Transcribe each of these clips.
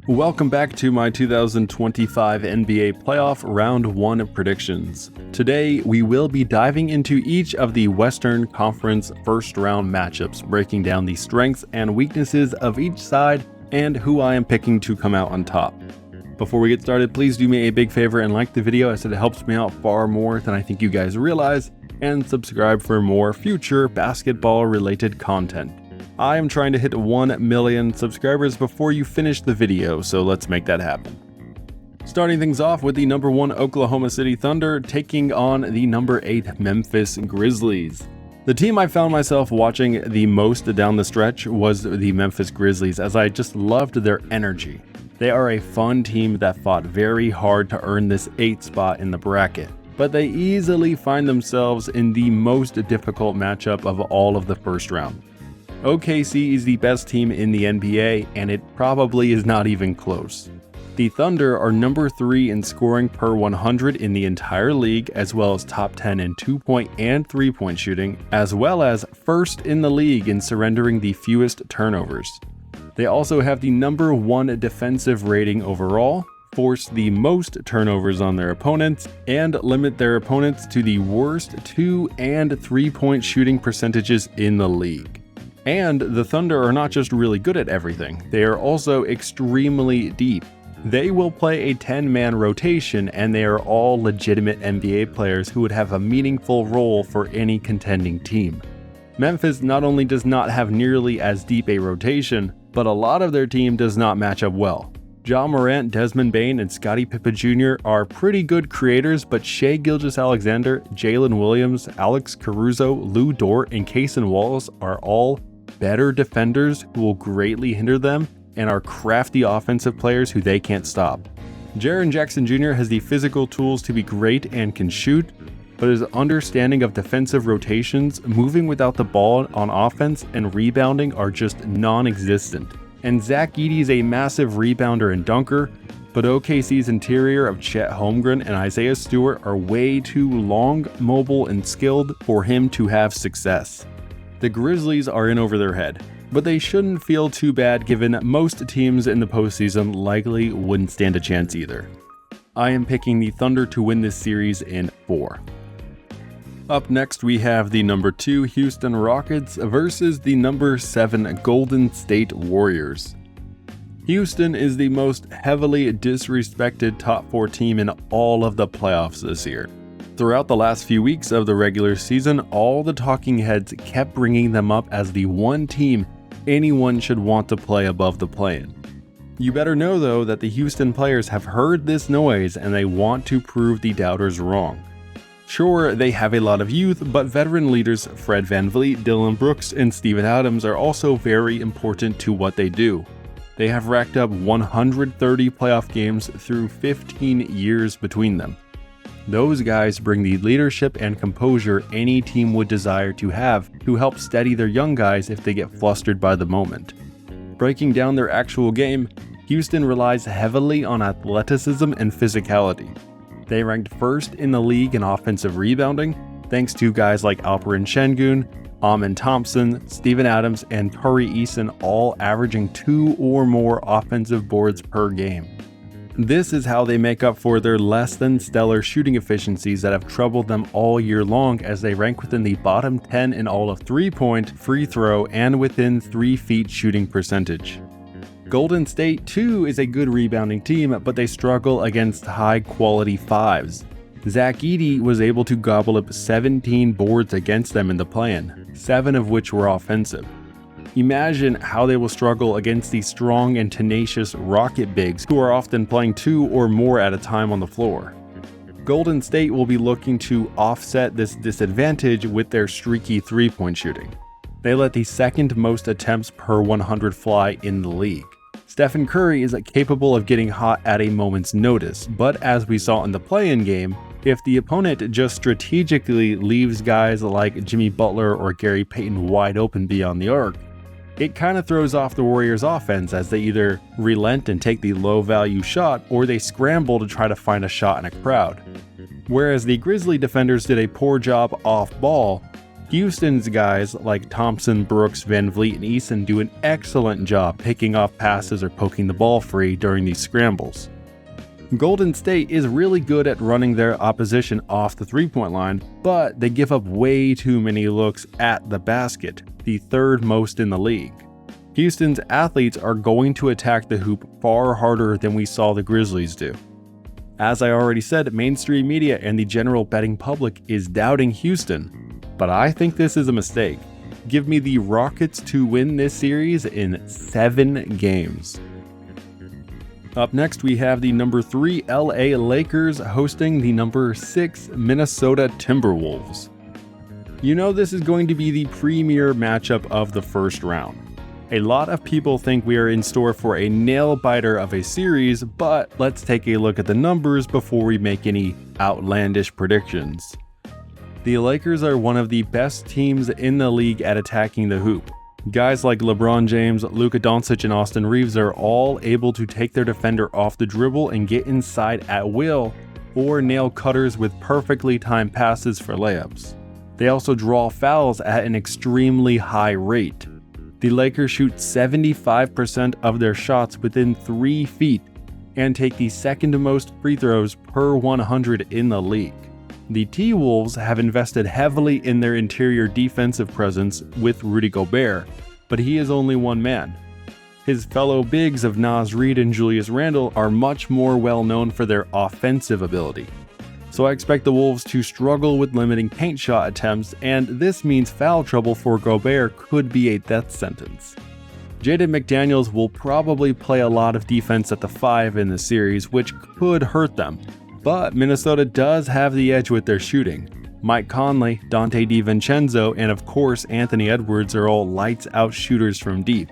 Welcome back to my 2025 NBA Playoff Round 1 predictions. Today, we will be diving into each of the Western Conference first round matchups, breaking down the strengths and weaknesses of each side and who I am picking to come out on top. Before we get started, please do me a big favor and like the video, as it helps me out far more than I think you guys realize, and subscribe for more future basketball related content. I am trying to hit 1 million subscribers before you finish the video, so let's make that happen. Starting things off with the number 1 Oklahoma City Thunder taking on the number 8 Memphis Grizzlies. The team I found myself watching the most down the stretch was the Memphis Grizzlies, as I just loved their energy. They are a fun team that fought very hard to earn this 8th spot in the bracket, but they easily find themselves in the most difficult matchup of all of the first round. OKC is the best team in the NBA, and it probably is not even close. The Thunder are number 3 in scoring per 100 in the entire league, as well as top 10 in 2-point and 3-point shooting, as well as first in the league in surrendering the fewest turnovers. They also have the number 1 defensive rating overall, force the most turnovers on their opponents, and limit their opponents to the worst 2- and 3-point shooting percentages in the league. And the Thunder are not just really good at everything, they are also extremely deep. They will play a 10-man rotation, and they are all legitimate NBA players who would have a meaningful role for any contending team. Memphis not only does not have nearly as deep a rotation, but a lot of their team does not match up well. Ja Morant, Desmond Bane, and Scottie Pippen Jr. are pretty good creators, but Shai Gilgeous-Alexander, Jalen Williams, Alex Caruso, Lou Dort, and Cason Wallace are all better defenders who will greatly hinder them, and are crafty offensive players who they can't stop. Jaren Jackson Jr. has the physical tools to be great and can shoot, but his understanding of defensive rotations, moving without the ball on offense, and rebounding are just non-existent. And Zach Edey is a massive rebounder and dunker, but OKC's interior of Chet Holmgren and Isaiah Stewart are way too long, mobile, and skilled for him to have success. The Grizzlies are in over their head, but they shouldn't feel too bad given most teams in the postseason likely wouldn't stand a chance either. I am picking the Thunder to win this series in 4. Up next, we have the number 2 Houston Rockets versus the number 7 Golden State Warriors. Houston is the most heavily disrespected top 4 team in all of the playoffs this year. Throughout the last few weeks of the regular season, all the talking heads kept bringing them up as the one team anyone should want to play above the play-in. You better know though that the Houston players have heard this noise and they want to prove the doubters wrong. Sure, they have a lot of youth, but veteran leaders Fred VanVleet, Dillon Brooks, and Steven Adams are also very important to what they do. They have racked up 130 playoff games through 15 years between them. Those guys bring the leadership and composure any team would desire to have to help steady their young guys if they get flustered by the moment. Breaking down their actual game, Houston relies heavily on athleticism and physicality. They ranked first in the league in offensive rebounding, thanks to guys like Alperen Şengün, Amen Thompson, Steven Adams, and Tari Eason all averaging 2 or more offensive boards per game. This is how they make up for their less than stellar shooting efficiencies that have troubled them all year long, as they rank within the bottom 10 in all of 3-point, free throw, and within 3 feet shooting percentage. Golden State, too, is a good rebounding team, but they struggle against high-quality 5s. Zach Edey was able to gobble up 17 boards against them in the play-in, 7 of which were offensive. Imagine how they will struggle against the strong and tenacious Rocket bigs who are often playing 2 or more at a time on the floor. Golden State will be looking to offset this disadvantage with their streaky 3-point shooting. They let the second most attempts per 100 fly in the league. Stephen Curry is capable of getting hot at a moment's notice, but as we saw in the play-in game, if the opponent just strategically leaves guys like Jimmy Butler or Gary Payton wide open beyond the arc, it kind of throws off the Warriors' offense, as they either relent and take the low-value shot, or they scramble to try to find a shot in a crowd. Whereas the Grizzly defenders did a poor job off-ball, Houston's guys like Thompson, Brooks, Van Vliet, and Eason do an excellent job picking off passes or poking the ball free during these scrambles. Golden State is really good at running their opposition off the three-point line, but they give up way too many looks at the basket, the third most in the league. Houston's athletes are going to attack the hoop far harder than we saw the Grizzlies do. As I already said, mainstream media and the general betting public is doubting Houston, but I think this is a mistake. Give me the Rockets to win this series in 7 games. Up next, we have the number 3 LA Lakers hosting the number 6 Minnesota Timberwolves. You know this is going to be the premier matchup of the first round. A lot of people think we are in store for a nail-biter of a series, but let's take a look at the numbers before we make any outlandish predictions. The Lakers are one of the best teams in the league at attacking the hoop. Guys like LeBron James, Luka Doncic, and Austin Reeves are all able to take their defender off the dribble and get inside at will, or nail cutters with perfectly timed passes for layups. They also draw fouls at an extremely high rate. The Lakers shoot 75% of their shots within 3 feet and take the second most free throws per 100 in the league. The T-Wolves have invested heavily in their interior defensive presence with Rudy Gobert, but he is only one man. His fellow bigs of Naz Reid and Julius Randle are much more well known for their offensive ability. So I expect the Wolves to struggle with limiting paint shot attempts, and this means foul trouble for Gobert could be a death sentence. Jaden McDaniels will probably play a lot of defense at the 5 in the series, which could hurt them. But Minnesota does have the edge with their shooting. Mike Conley, Dante DiVincenzo, and of course Anthony Edwards are all lights-out shooters from deep.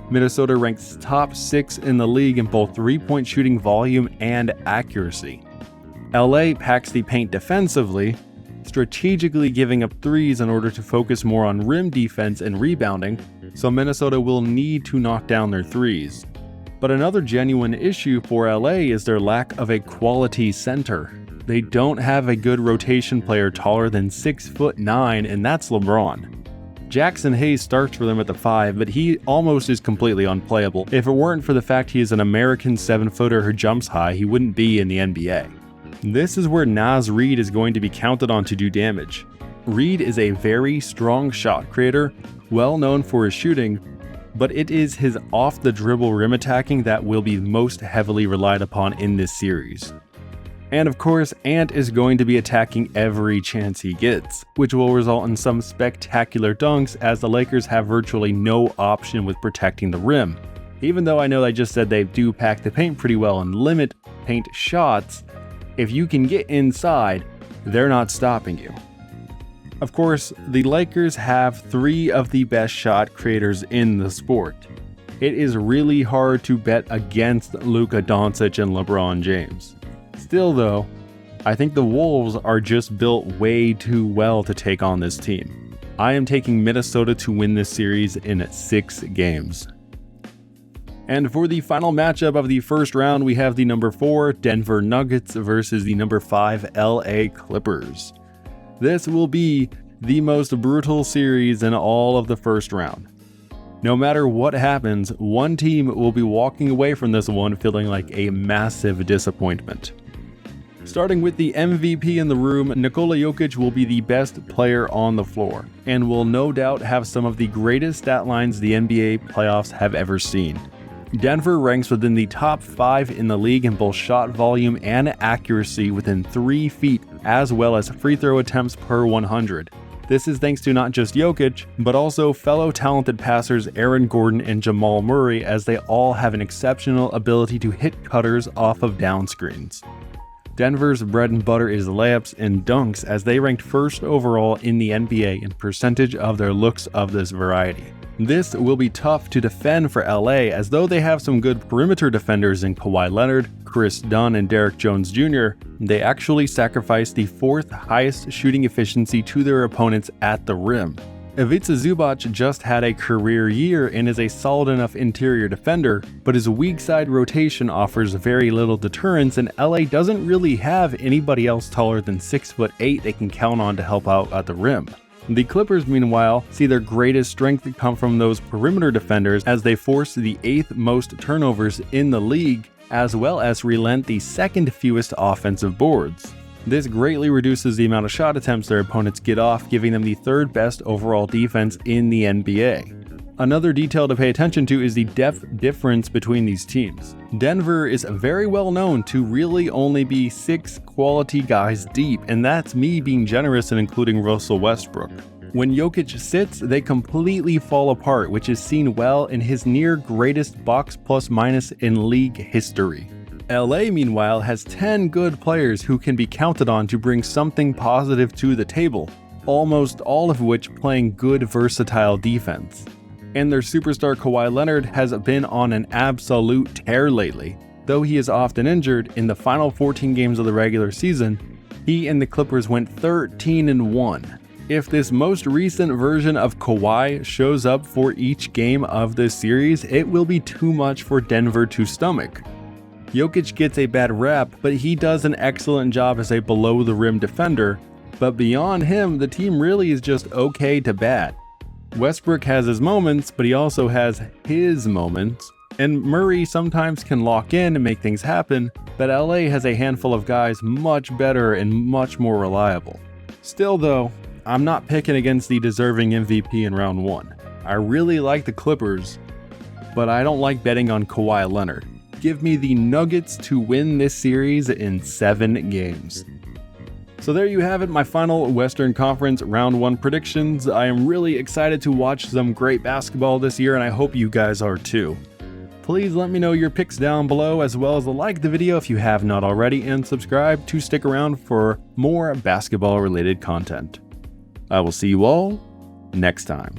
Minnesota ranks top 6 in the league in both three-point shooting volume and accuracy. LA packs the paint defensively, strategically giving up threes in order to focus more on rim defense and rebounding, so Minnesota will need to knock down their threes. But another genuine issue for LA is their lack of a quality center. They don't have a good rotation player taller than 6'9", and that's LeBron. Jackson Hayes starts for them at the 5, but he almost is completely unplayable. If it weren't for the fact he is an American 7-footer who jumps high, he wouldn't be in the NBA. This is where Naz Reid is going to be counted on to do damage. Reid is a very strong shot creator, well known for his shooting, but it is his off-the-dribble rim attacking that will be most heavily relied upon in this series. And of course, Ant is going to be attacking every chance he gets, which will result in some spectacular dunks as the Lakers have virtually no option with protecting the rim. Even though I know I just said they do pack the paint pretty well and limit paint shots, if you can get inside, they're not stopping you. Of course, the Lakers have 3 of the best shot creators in the sport. It is really hard to bet against Luka Doncic and LeBron James. Still though, I think the Wolves are just built way too well to take on this team. I am taking Minnesota to win this series in 6 games. And for the final matchup of the first round, we have the number 4 Denver Nuggets versus the number 5 LA Clippers. This will be the most brutal series in all of the first round. No matter what happens, one team will be walking away from this one feeling like a massive disappointment. Starting with the MVP in the room, Nikola Jokic will be the best player on the floor, and will no doubt have some of the greatest stat lines the NBA playoffs have ever seen. Denver ranks within the top 5 in the league in both shot volume and accuracy within 3 feet, as well as free throw attempts per 100. This is thanks to not just Jokic, but also fellow talented passers Aaron Gordon and Jamal Murray, as they all have an exceptional ability to hit cutters off of down screens. Denver's bread and butter is layups and dunks, as they ranked first overall in the NBA in percentage of their looks of this variety. This will be tough to defend for LA, as though they have some good perimeter defenders in Kawhi Leonard, Chris Dunn, and Derrick Jones Jr., they actually sacrifice the 4th highest shooting efficiency to their opponents at the rim. Ivica Zubac just had a career year and is a solid enough interior defender, but his weak side rotation offers very little deterrence, and LA doesn't really have anybody else taller than 6'8" they can count on to help out at the rim. The Clippers, meanwhile, see their greatest strength come from those perimeter defenders as they force the 8th most turnovers in the league, as well as relent the 2nd fewest offensive boards. This greatly reduces the amount of shot attempts their opponents get off, giving them the 3rd best overall defense in the NBA. Another detail to pay attention to is the depth difference between these teams. Denver is very well known to really only be 6 quality guys deep, and that's me being generous and including Russell Westbrook. When Jokic sits, they completely fall apart, which is seen well in his near greatest box plus minus in league history. LA, meanwhile, has 10 good players who can be counted on to bring something positive to the table, almost all of which playing good versatile defense. And their superstar Kawhi Leonard has been on an absolute tear lately. Though he is often injured, in the final 14 games of the regular season, he and the Clippers went 13-1. If this most recent version of Kawhi shows up for each game of this series, it will be too much for Denver to stomach. Jokic gets a bad rap, but he does an excellent job as a below-the-rim defender, but beyond him, the team really is just okay to bad. Westbrook has his moments, but he also has his moments, and Murray sometimes can lock in and make things happen, but LA has a handful of guys much better and much more reliable. Still though, I'm not picking against the deserving MVP in round 1. I really like the Clippers, but I don't like betting on Kawhi Leonard. Give me the Nuggets to win this series in 7 games. So there you have it, my final Western Conference Round 1 predictions. I am really excited to watch some great basketball this year, and I hope you guys are too. Please let me know your picks down below, as well as like the video if you have not already, and subscribe to stick around for more basketball related content. I will see you all next time.